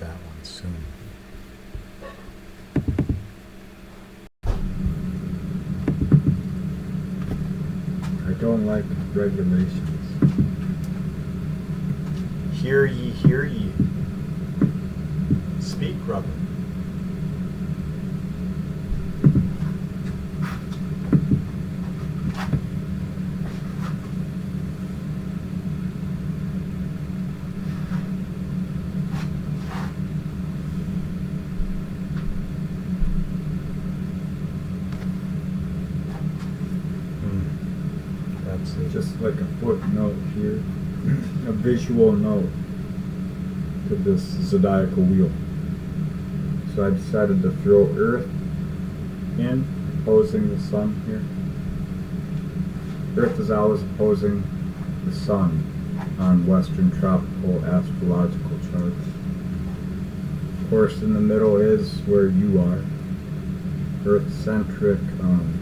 that one soon. I don't like regulations. Hear ye. Speak, brother. That's just like a footnote here, a visual note to this zodiacal wheel. So I decided to throw Earth in, opposing the Sun here. Earth is always opposing the Sun on Western tropical astrological charts. Of course, in the middle is where you are. Earth-centric,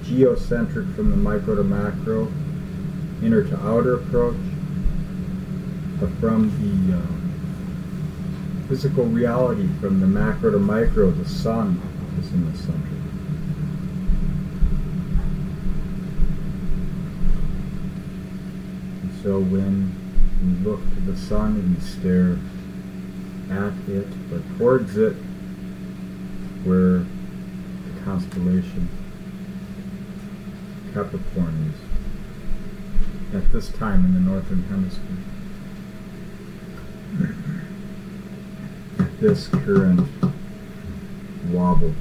geocentric from the micro to macro, inner to outer approach, but from the physical reality, from the macro to micro, the Sun is in the center. And so when we look to the Sun and we stare at it, but towards it, where the constellation Capricorn is at this time in the northern hemisphere. At this current wobble.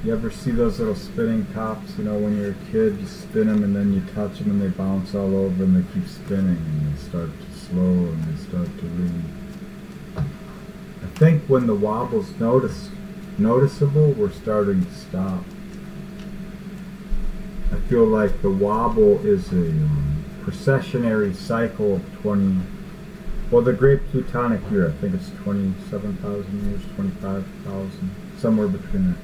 You ever see those little spinning tops? You know, when you're a kid, you spin them and then you touch them and they bounce all over and they keep spinning and they start to slow and they start to really. I think when the wobble's noticeable, we're starting to stop. I feel like the wobble is a precessionary cycle of 20, well, the Great Plutonic year, I think it's 27,000 years, 25,000, somewhere between that.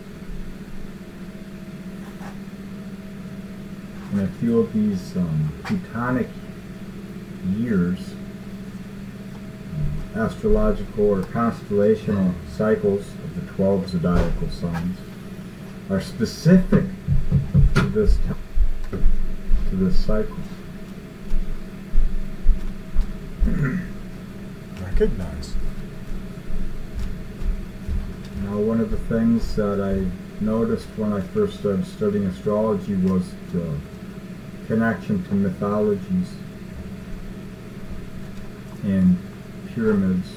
And I feel these Plutonic years, astrological or constellational cycles of the 12 zodiacal signs, are specific to this time, to this cycle. Recognize. Now, one of the things that I noticed when I first started studying astrology was the connection to mythologies and pyramids,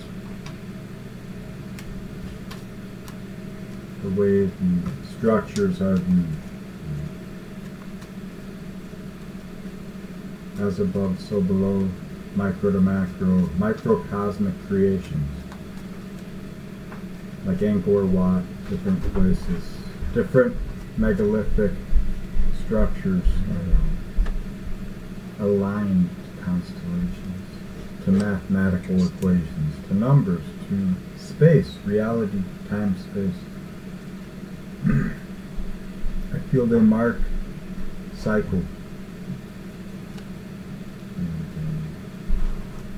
the way the structures are viewed. As above, so below, micro to macro, microcosmic creations, like Angkor Wat, different places, different megalithic structures are aligned to constellations, to mathematical equations, to numbers, to space, reality, time, space. I feel they mark cycle.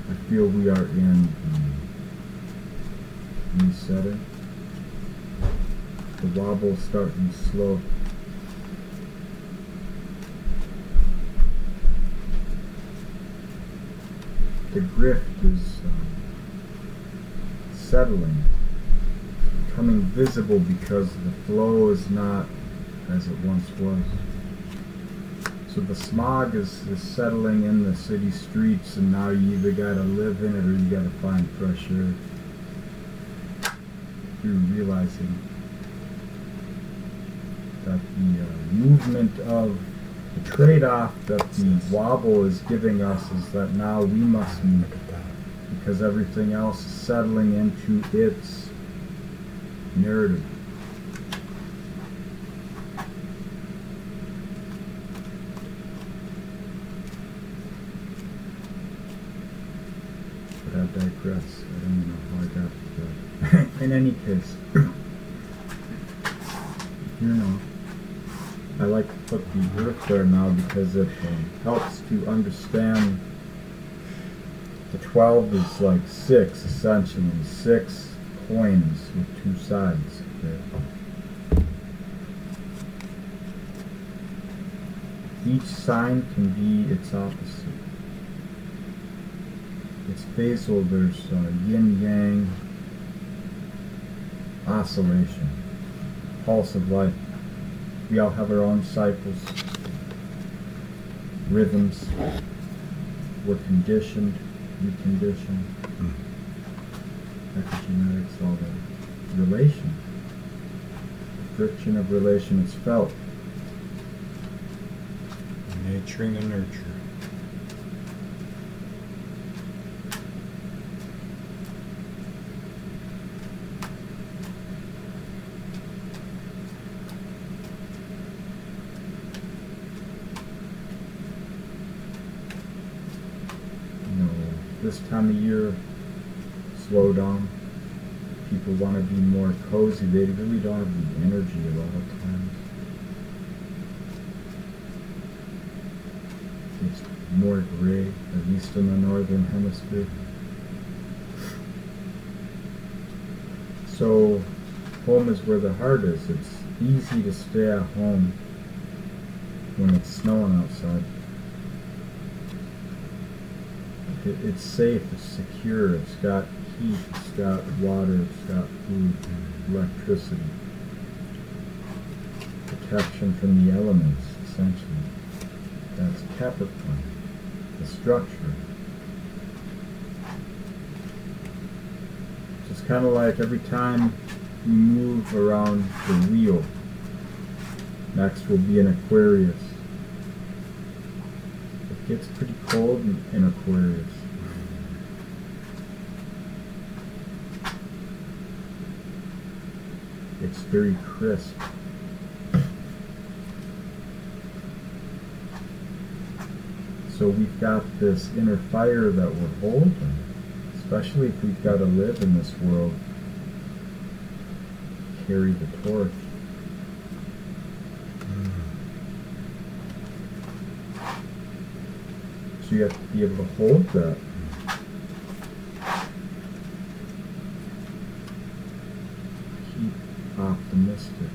I feel we are in resetting. The wobble starting slow. The grift is settling, becoming visible because the flow is not as it once was. So the smog is settling in the city streets, and now you either gotta live in it or you gotta find fresh air. Through realizing that the movement of the trade-off that the wobble is giving us is that now we must move, because everything else is settling into its narrative. But I digress. I don't even know how I got to that. In any case, I like to put the earth there now because it helps to understand The 12 is like 6, essentially. 6 coins with 2 sides. Okay? Each sign can be its opposite. It's phasal, there's yin-yang oscillation, pulse of life. We all have our own cycles, rhythms. We're conditioned, reconditioned. Epigenetics, all that. Relation. The friction of relation is felt. Nurturing and nurture. This time of year, slow down. People want to be more cozy. They really don't have the energy a lot of times. It's more gray, at least in the northern hemisphere. So, home is where the heart is. It's easy to stay at home when it's snowing outside. It's safe, it's secure, it's got heat, it's got water, it's got food, electricity. Protection from the elements, essentially. That's Capricorn, the structure. It's kind of like every time you move around the wheel, next will be an Aquarius. It gets pretty cold in Aquarius. It's very crisp. So we've got this inner fire that we're holding, especially if we've got to live in this world, carry the torch. So you have to be able to hold that. Keep optimistic.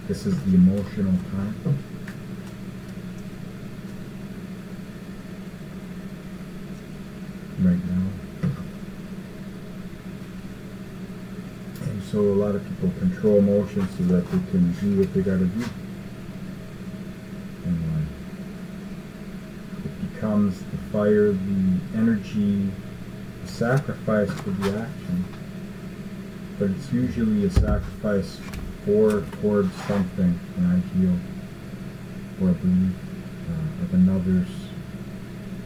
This is the emotional time. Right now. And so a lot of people control emotions so that they can do what they gotta do in life. It becomes the fire, the energy, the sacrifice for the action. But it's usually a sacrifice towards something, an ideal or a belief of another's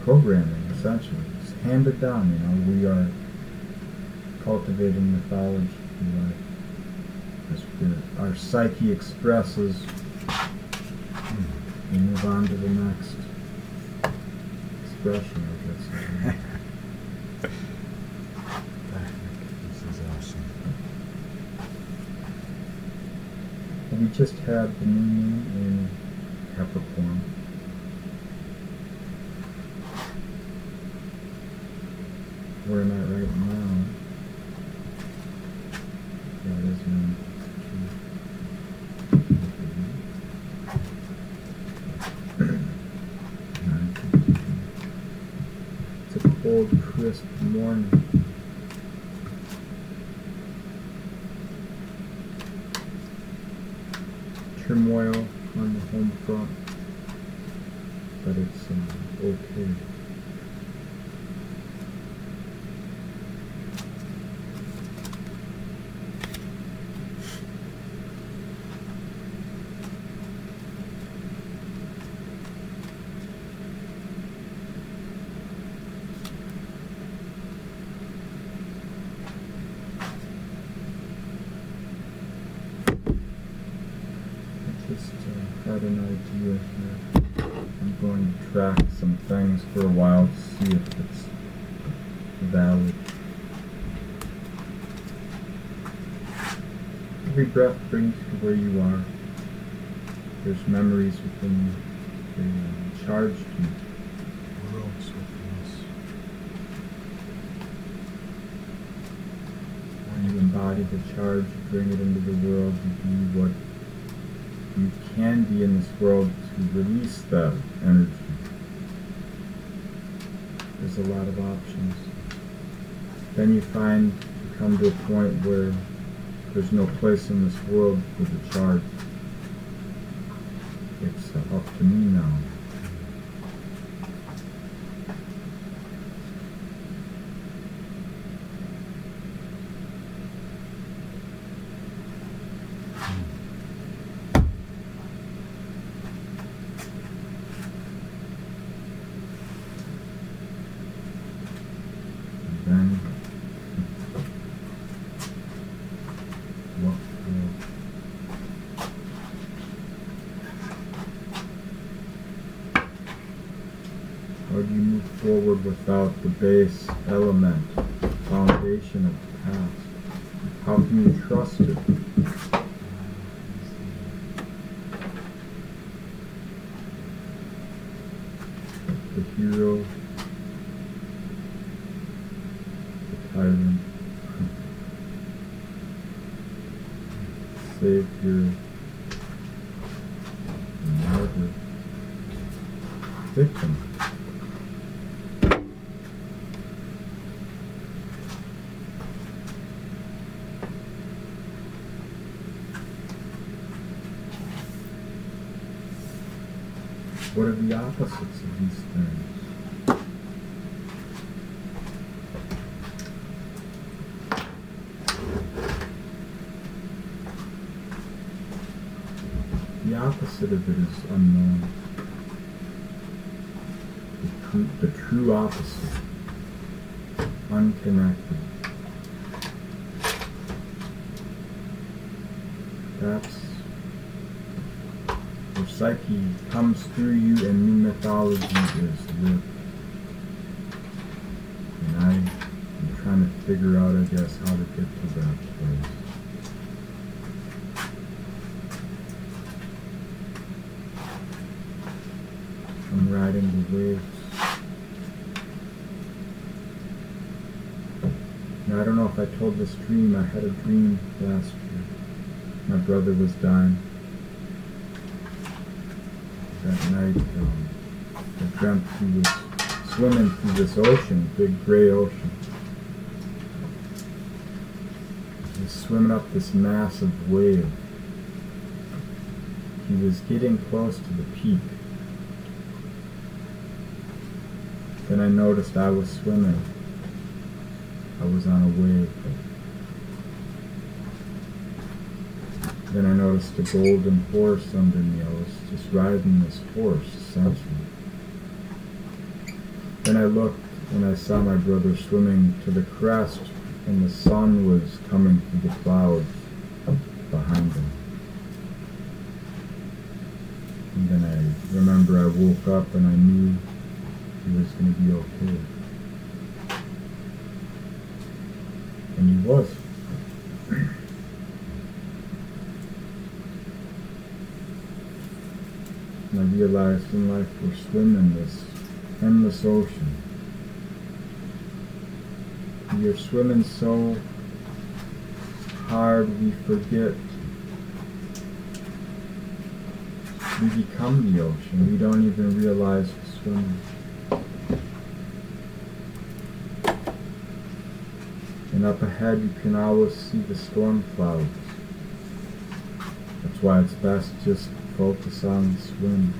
programming, essentially. It's handed down, we are cultivating mythology through life. As our psyche expresses, we move on to the next expression, I guess. This is awesome. We just had the new moon in Capricorn. Where am I right now? Yeah, it is moon. It's a cold, crisp morning. Turmoil on the home front, but it's okay. Had an idea here. I'm going to track some things for a while to see if it's valid. Every breath brings you to where you are. There's memories within you. they charged you. Worlds within us. When you embody the charge, you bring it into the world, you be what you can be in this world to release that energy. There's a lot of options. Then you come to a point where there's no place in this world for the charge. It's up to me now. Then what how do you move forward without the base element, foundation of the past? How can you trust it? The hero, tyrant, savior, martyr, victim. What are the opposites of these things? The opposite of it is unknown. The true opposite. Unconnected. That's where psyche comes through you and new mythology is lived. And I'm trying to figure out, I guess, how to get to that place. I'm riding the waves. Now, I don't know if I told this dream. I had a dream last year. My brother was dying. That night, I dreamt he was swimming through this ocean, big gray ocean. He was swimming up this massive wave. He was getting close to the peak. Then I noticed I was swimming. I was on a wave. Then I noticed a golden horse under me. I was just riding this horse, essentially. Then I looked and I saw my brother swimming to the crest, and the sun was coming through the clouds behind him. And then I remember I woke up and I knew he was going to be okay. And he was. And I realized in life we're swimming this endless ocean. We are swimming so hard we forget. We become the ocean. We don't even realize we're swimming. And up ahead you can always see the storm clouds. That's why it's best just to focus on the swim.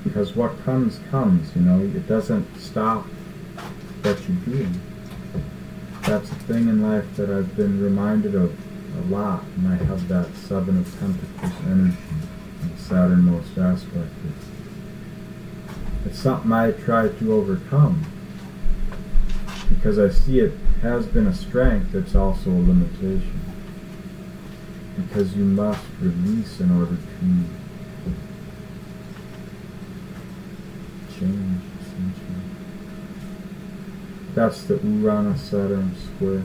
Because what comes, comes, you know. It doesn't stop what you're doing. That's a thing in life that I've been reminded of a lot, and I have that Seven of Pentacles energy, the Saturnmost aspect. It's something I try to overcome, because I see it has been a strength, it's also a limitation. Because you must release in order to change, essentially. That's the Uranus-Saturn square.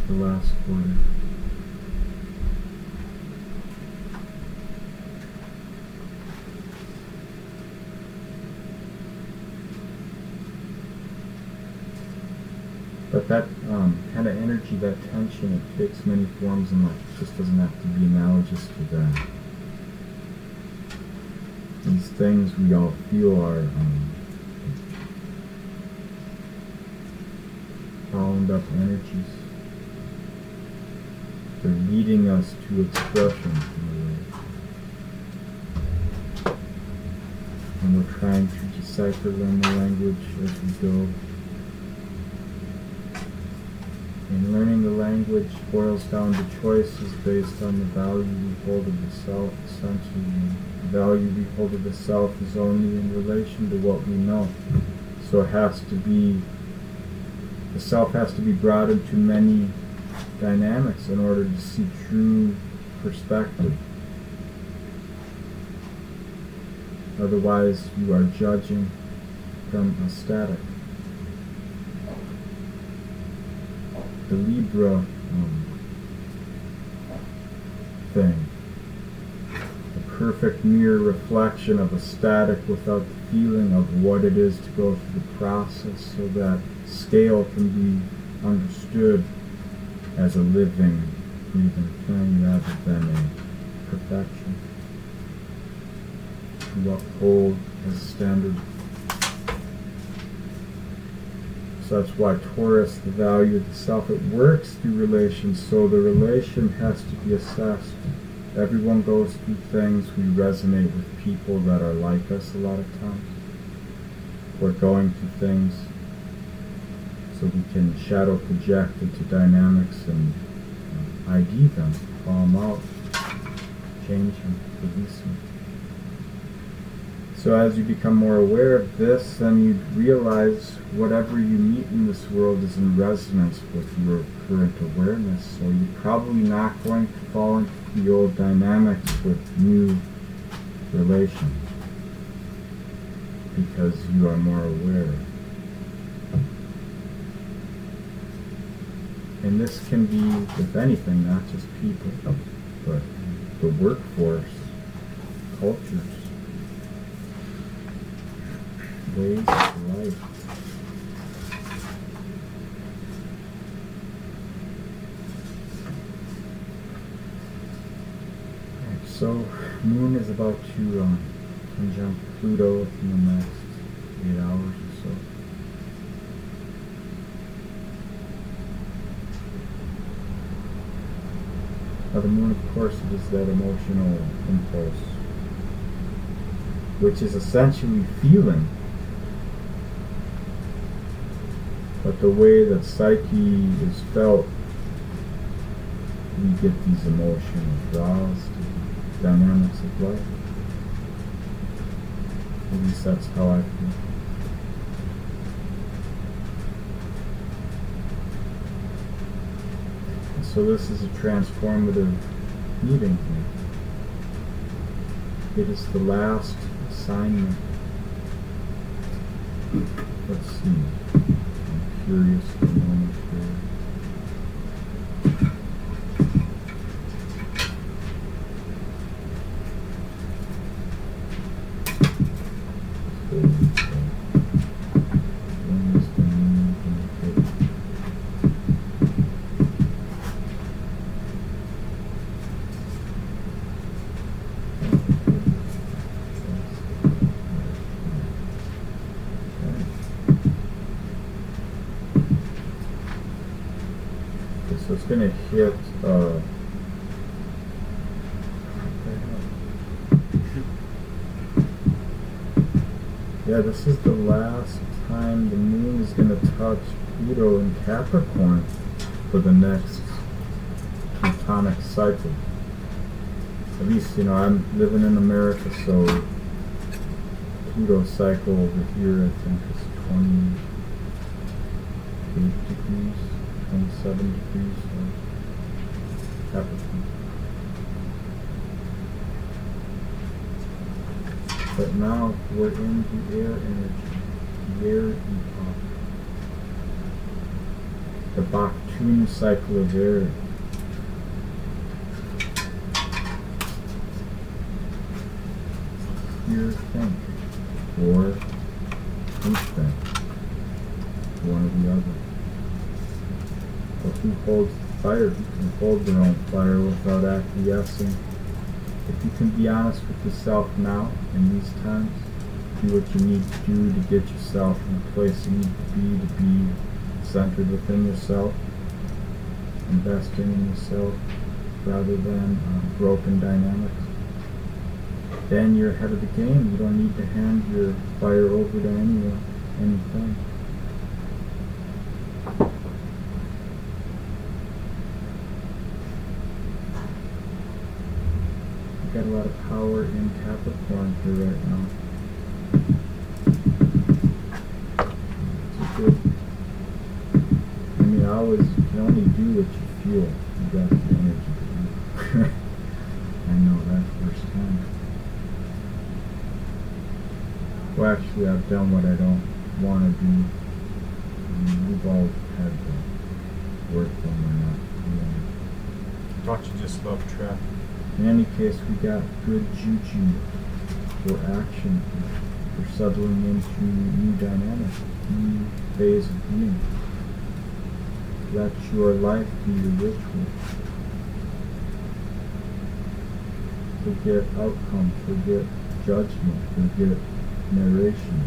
the last quarter. But that kind of energy, that tension, it takes many forms in life. It just doesn't have to be analogous to that. These things we all feel are bound up energies. They're leading us to expression in a way. And we're trying to decipher them, the language as we go. And learning the language boils down to choices based on the value we hold of the self, essentially. The value we hold of the self is only in relation to what we know. So it has to be, the self has to be brought into many dynamics in order to see true perspective. Otherwise, you are judging from a static. The Libra thing, the perfect mirror reflection of a static without the feeling of what it is to go through the process, so that scale can be understood as a living, breathing thing rather than a perfection to uphold as standard. So that's why Taurus, the value of the self, it works through relations, so the relation has to be assessed. Everyone goes through things. We resonate with people that are like us a lot of times. We're going through things so we can shadow project into dynamics and ID them, call them out, change them, release them. So as you become more aware of this, then you realize whatever you meet in this world is in resonance with your current awareness. So you're probably not going to fall into the old dynamics with new relations because you are more aware. And this can be with anything, not just people, but the workforce, cultures, ways of life. Right, so Moon is about to conjunct Pluto in the next 8 hours or so. Now the Moon, of course, it is that emotional impulse, which is essentially feeling. But the way that psyche is felt, we get these emotional draws to the dynamics of life. At least that's how I feel. And so this is a transformative meeting here. It is the last assignment. Let's see. Curious for a moment here. So it's going to hit, yeah, this is the last time the Moon is going to touch Pluto in Capricorn for the next Plutonic cycle. At least, you know, I'm living in America, so Pluto cycle over here, I think, is 28 degrees. 27 degrees of Capricorn. But now we're in the air energy, the air epoch. the Baktun cycle of Aries. Hear, think, or instinct, one or the other. But who holds the fire? Who can hold their own fire without acquiescing? If you can be honest with yourself now, in these times, do what you need to do to get yourself in the place you need to be centered within yourself, investing in yourself rather than broken dynamics. Then you're ahead of the game. You don't need to hand your fire over to anyone, anything. You've got a lot of power in Capricorn here right now. It's good. I mean, you can only do what you feel. You got the energy to do. I know that firsthand. Well, actually, I've done what I don't want to do. I mean, we've all had the work when we're not doing it. Thought you just loved trap. In any case, we got good juju for action, for settling into new dynamics, new phase of being. Let your life be your ritual. Forget outcome, forget judgment, forget narration.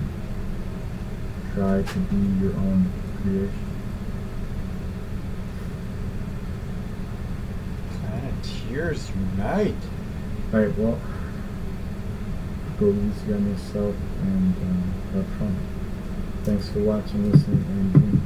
Try to be your own creation. Kind of tears unite. Alright, well, go easy on yourself and have fun. Thanks for watching, listening, and being.